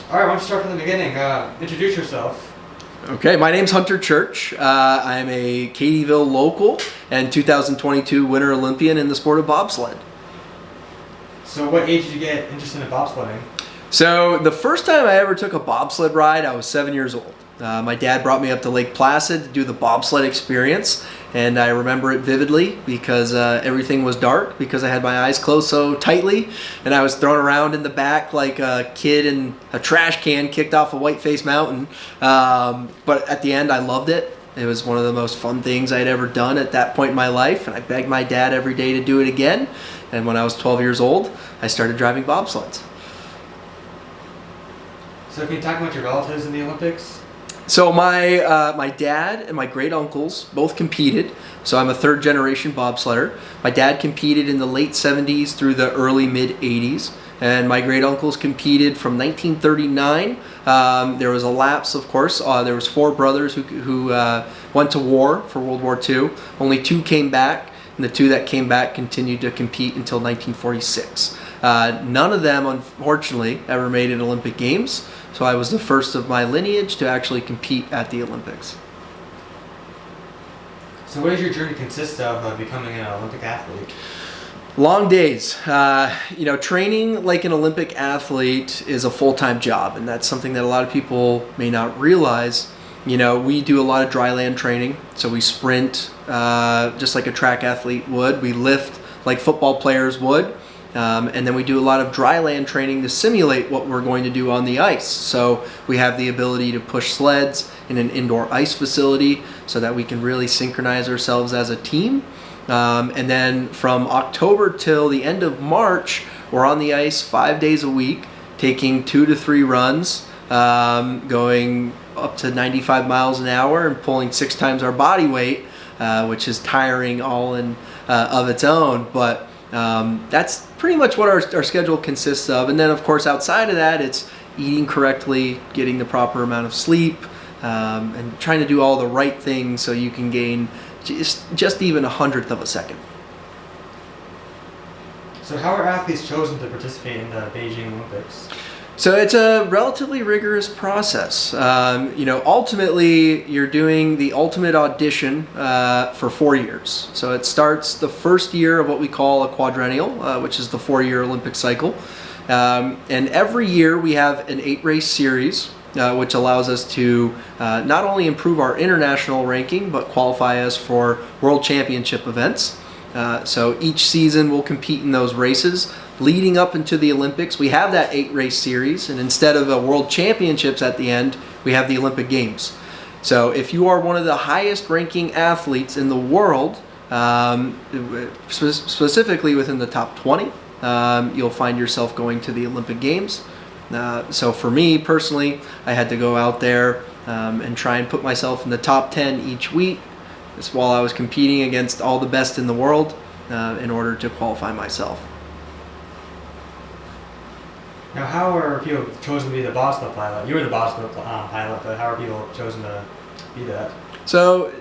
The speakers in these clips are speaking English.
All right, why don't you start from the beginning? Introduce yourself. Okay, my name's Hunter Church. I'm a Katyville local and 2022 Winter Olympian in the sport of bobsled. So what age did you get interested in bobsledding? So the first time I ever took a bobsled ride, I was 7 years old. My dad brought me up to Lake Placid to do the bobsled experience, and I remember it vividly because everything was dark because I had my eyes closed so tightly, and I was thrown around in the back like a kid in a trash can kicked off a Whiteface Mountain. But at the end, I loved it. It was one of the most fun things I'd ever done at that point in my life, and I begged my dad every day to do it again. And when I was 12 years old, I started driving bobsleds. So can you talk about your relatives in the Olympics? So my dad and my great uncles both competed. So I'm a third generation bobsledder. My dad competed in the late 70s through the early mid 80s. And my great uncles competed from 1939. There was a lapse, of course. There was 4 brothers who went to war for World War II. Only 2 came back, and the 2 that came back continued to compete until 1946. None of them, unfortunately, ever made an Olympic Games. So I was the first of my lineage to actually compete at the Olympics. So what does your journey consist of becoming an Olympic athlete? Long days. Training like an Olympic athlete is a full-time job, and that's something that a lot of people may not realize. We do a lot of dry land training, so we sprint just like a track athlete would. We lift like football players would. And then we do a lot of dry land training to simulate what we're going to do on the ice. So we have the ability to push sleds in an indoor ice facility so that we can really synchronize ourselves as a team. And then from October till the end of March, we're on the ice 5 days a week, taking 2 to 3 runs, going up to 95 miles an hour and pulling 6 times our body weight, which is tiring all in of its own. But that's pretty much what our schedule consists of. And then, of course, outside of that, it's eating correctly, getting the proper amount of sleep, and trying to do all the right things so you can gain just even 1/100th of a second. So how are athletes chosen to participate in the Beijing Olympics? So it's a relatively rigorous process. Ultimately, you're doing the ultimate audition for 4 years. So it starts the first year of what we call a quadrennial, which is the 4-year Olympic cycle. And every year we have an 8-race series, which allows us to not only improve our international ranking, but qualify us for world championship events. So each season we'll compete in those races. Leading up into the Olympics, we have that 8-race series, and instead of a world championships at the end, we have the Olympic Games. So if you are one of the highest ranking athletes in the world, specifically within the top 20, you'll find yourself going to the Olympic Games. So for me personally, I had to go out there and try and put myself in the top 10 each week. This while I was competing against all the best in the world in order to qualify myself. Now, how are people chosen to be the bobsled pilot? You were the bobsled pilot, but how are people chosen to be that? So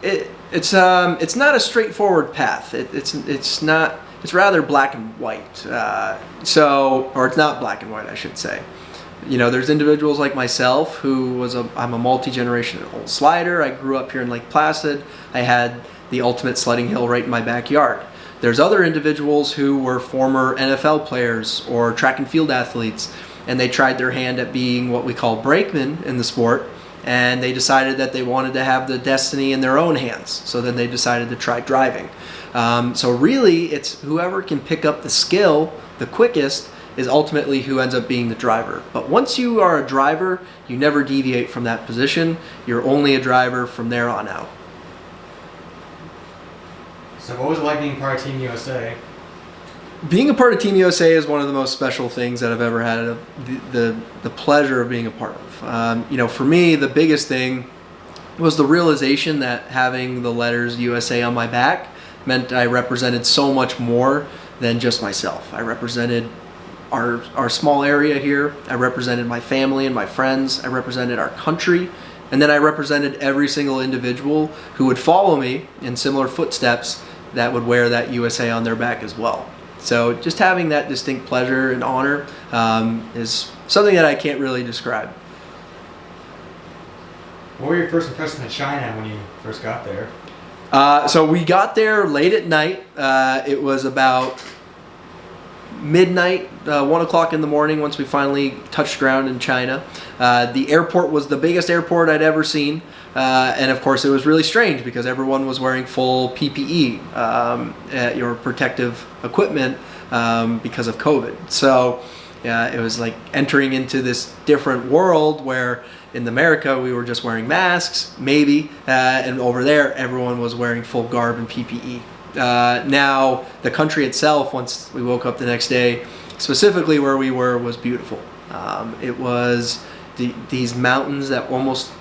it's not a straightforward path. It's rather black and white. Or it's not black and white, I should say. There's individuals like myself I'm a multi-generational slider. I grew up here in Lake Placid. I had the ultimate sledding hill right in my backyard. There's other individuals who were former NFL players or track and field athletes, and they tried their hand at being what we call brakemen in the sport, and they decided that they wanted to have the destiny in their own hands. So then they decided to try driving. So really, it's whoever can pick up the skill the quickest is ultimately who ends up being the driver. But once you are a driver, you never deviate from that position. You're only a driver from there on out. So what was it like being part of Team USA? Being a part of Team USA is one of the most special things that I've ever had the pleasure of being a part of. For me, the biggest thing was the realization that having the letters USA on my back meant I represented so much more than just myself. I represented our small area here. I represented my family and my friends. I represented our country. And then I represented every single individual who would follow me in similar footsteps that would wear that USA on their back as well. So just having that distinct pleasure and honor is something that I can't really describe. What were your first impressions of China when you first got there? So we got there late at night. It was about midnight, 1 o'clock in the morning once we finally touched ground in China. The airport was the biggest airport I'd ever seen. And of course it was really strange because everyone was wearing full PPE, your protective equipment, because of COVID. So it was like entering into this different world where in America we were just wearing masks, maybe, and over there everyone was wearing full garb and PPE. Now the country itself, once we woke up the next day, specifically where we were, was beautiful. It was these mountains that almost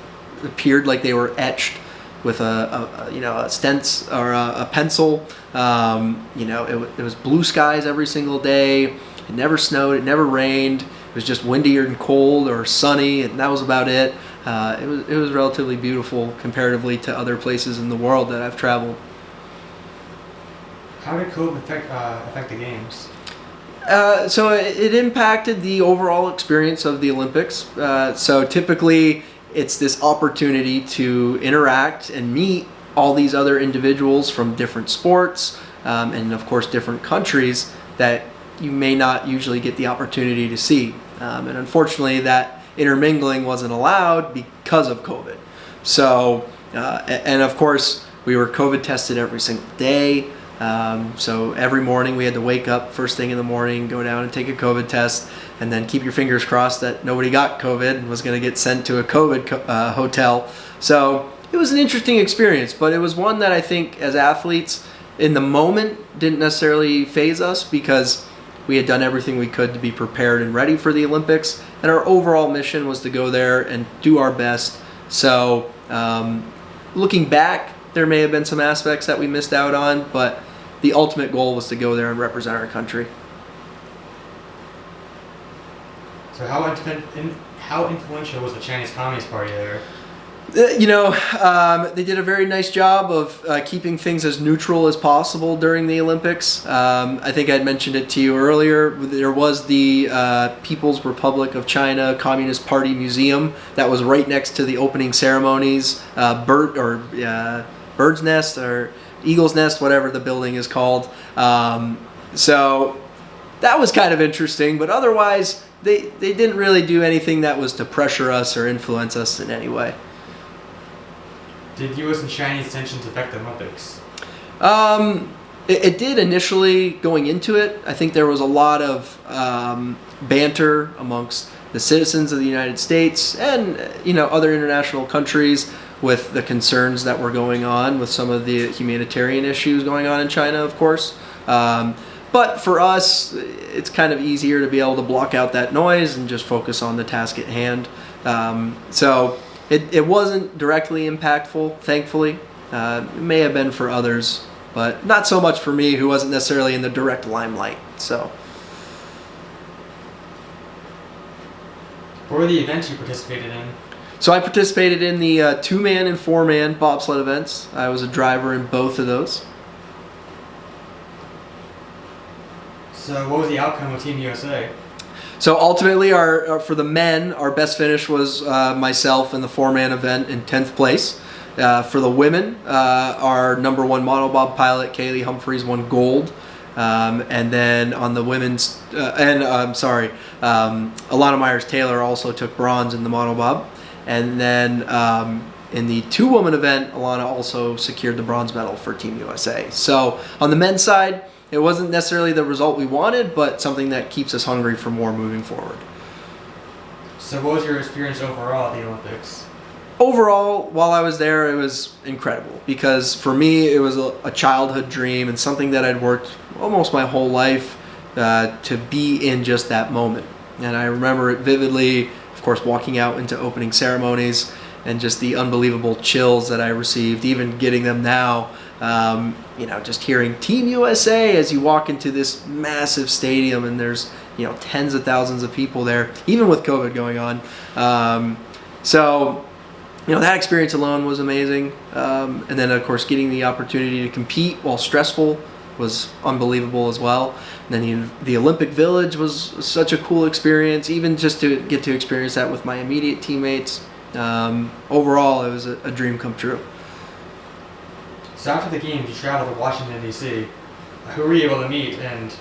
appeared like they were etched with a stencil or a pencil. It was blue skies every single day. It never snowed. It never rained. It was just windy and cold or sunny, and that was about it. It was relatively beautiful comparatively to other places in the world that I've traveled. How did COVID affect the games? So it impacted the overall experience of the Olympics. So typically it's this opportunity to interact and meet all these other individuals from different sports, and of course different countries that you may not usually get the opportunity to see. And unfortunately that intermingling wasn't allowed because of COVID. So, and of course we were COVID tested every single day. So every morning we had to wake up first thing in the morning, go down and take a COVID test, and then keep your fingers crossed that nobody got COVID and was going to get sent to a COVID hotel. So it was an interesting experience, but it was one that I think as athletes in the moment didn't necessarily faze us because we had done everything we could to be prepared and ready for the Olympics, and our overall mission was to go there and do our best. So looking back, there may have been some aspects that we missed out on, but the ultimate goal was to go there and represent our country. So how influential was the Chinese Communist Party there? They did a very nice job of keeping things as neutral as possible during the Olympics. I think I'd mentioned it to you earlier. There was the People's Republic of China Communist Party Museum that was right next to the opening ceremonies. Bird's Nest or Eagle's Nest, whatever the building is called. So that was kind of interesting, but otherwise they didn't really do anything that was to pressure us or influence us in any way. Did U.S. and Chinese tensions affect the Olympics? It did initially going into it. I think there was a lot of banter amongst the citizens of the United States and other international countries with the concerns that were going on with some of the humanitarian issues going on in China, of course. But for us, it's kind of easier to be able to block out that noise and just focus on the task at hand. So it wasn't directly impactful, thankfully. It may have been for others, but not so much for me, who wasn't necessarily in the direct limelight. So, what were the events you participated in? So I participated in the 2-man and 4-man bobsled events. I was a driver in both of those. So what was the outcome of Team USA? So ultimately, for the men, our best finish was myself in the 4-man event in 10th place. For the women, our number 1 monobob pilot, Kaylee Humphreys, won gold. And then on the women's, Alana Myers-Taylor also took bronze in the monobob. And then in the 2-woman event, Alana also secured the bronze medal for Team USA. So on the men's side, it wasn't necessarily the result we wanted, but something that keeps us hungry for more moving forward. So what was your experience overall at the Olympics? Overall, while I was there, it was incredible because for me, it was a childhood dream and something that I'd worked almost my whole life to be in just that moment. And I remember it vividly, of course, walking out into opening ceremonies and just the unbelievable chills that I received, even getting them now. Just hearing Team USA as you walk into this massive stadium and there's, tens of thousands of people there, even with COVID going on. That experience alone was amazing. And then, of course, getting the opportunity to compete while stressful was unbelievable as well. And then the Olympic Village was such a cool experience, even just to get to experience that with my immediate teammates. Overall, it was a dream come true. So after the games, you traveled to Washington, D.C. Who were you able to meet, and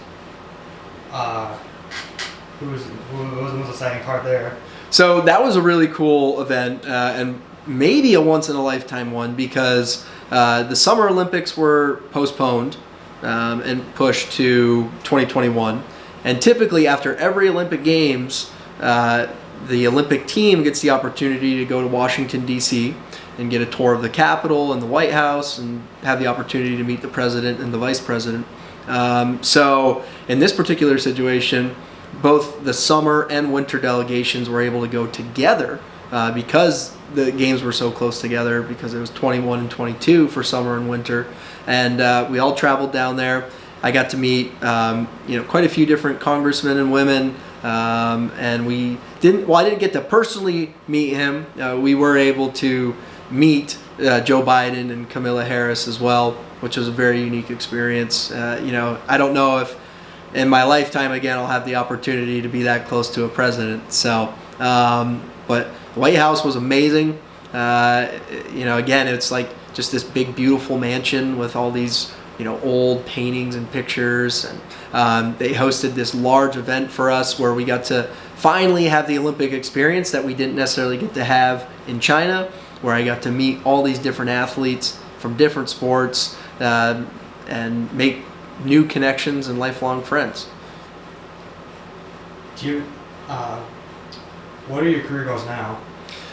who was the most exciting part there? So that was a really cool event, and maybe a once-in-a-lifetime one, because the Summer Olympics were postponed and pushed to 2021. And typically after every Olympic Games, the Olympic team gets the opportunity to go to Washington, D.C. and get a tour of the Capitol and the White House and have the opportunity to meet the president and the vice president. So in this particular situation, both the summer and winter delegations were able to go together because the games were so close together, because it was 21 and 22 for summer and winter. And we all traveled down there. I got to meet quite a few different congressmen and women. And I didn't get to personally meet him. We were able to meet Joe Biden and Kamala Harris as well, which was a very unique experience. I don't know if in my lifetime again I'll have the opportunity to be that close to a president. So, but the White House was amazing. Again, it's like just this big, beautiful mansion with all these old paintings and pictures, and they hosted this large event for us where we got to finally have the Olympic experience that we didn't necessarily get to have in China, where I got to meet all these different athletes from different sports and make new connections and lifelong friends. What are your career goals now?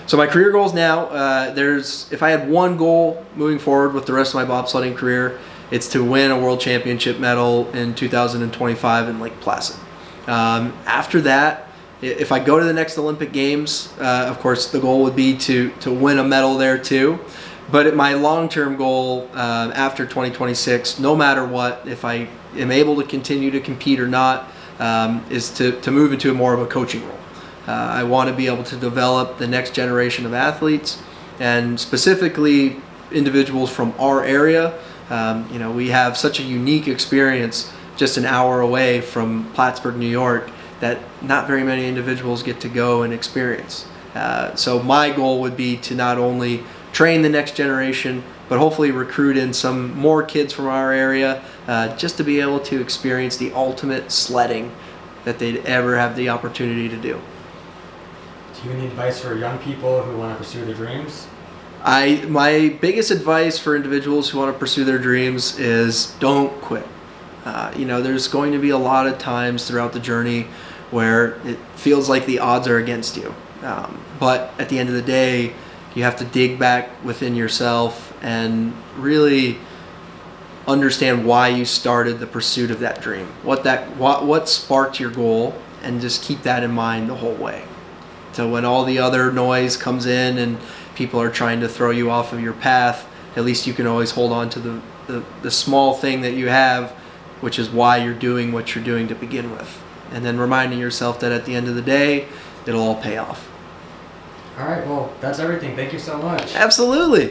So my career goals now, if I had one goal moving forward with the rest of my bobsledding career, it's to win a world championship medal in 2025 in Lake Placid. After that, if I go to the next Olympic Games, of course the goal would be to win a medal there too. But my long-term goal after 2026, no matter what, if I am able to continue to compete or not, is to move into more of a coaching role. I want to be able to develop the next generation of athletes, and specifically individuals from our area. We have such a unique experience just an hour away from Plattsburgh, New York, that not very many individuals get to go and experience. So my goal would be to not only train the next generation, but hopefully recruit in some more kids from our area, just to be able to experience the ultimate sledding that they'd ever have the opportunity to do. Do you have any advice for young people who want to pursue their dreams? My biggest advice for individuals who want to pursue their dreams is don't quit. There's going to be a lot of times throughout the journey where it feels like the odds are against you. But at the end of the day, you have to dig back within yourself and really understand why you started the pursuit of that dream. What sparked your goal, and just keep that in mind the whole way. So when all the other noise comes in and people are trying to throw you off of your path, at least you can always hold on to the small thing that you have, which is why you're doing what you're doing to begin with. And then reminding yourself that at the end of the day, it'll all pay off. All right, well, that's everything. Thank you so much. Absolutely.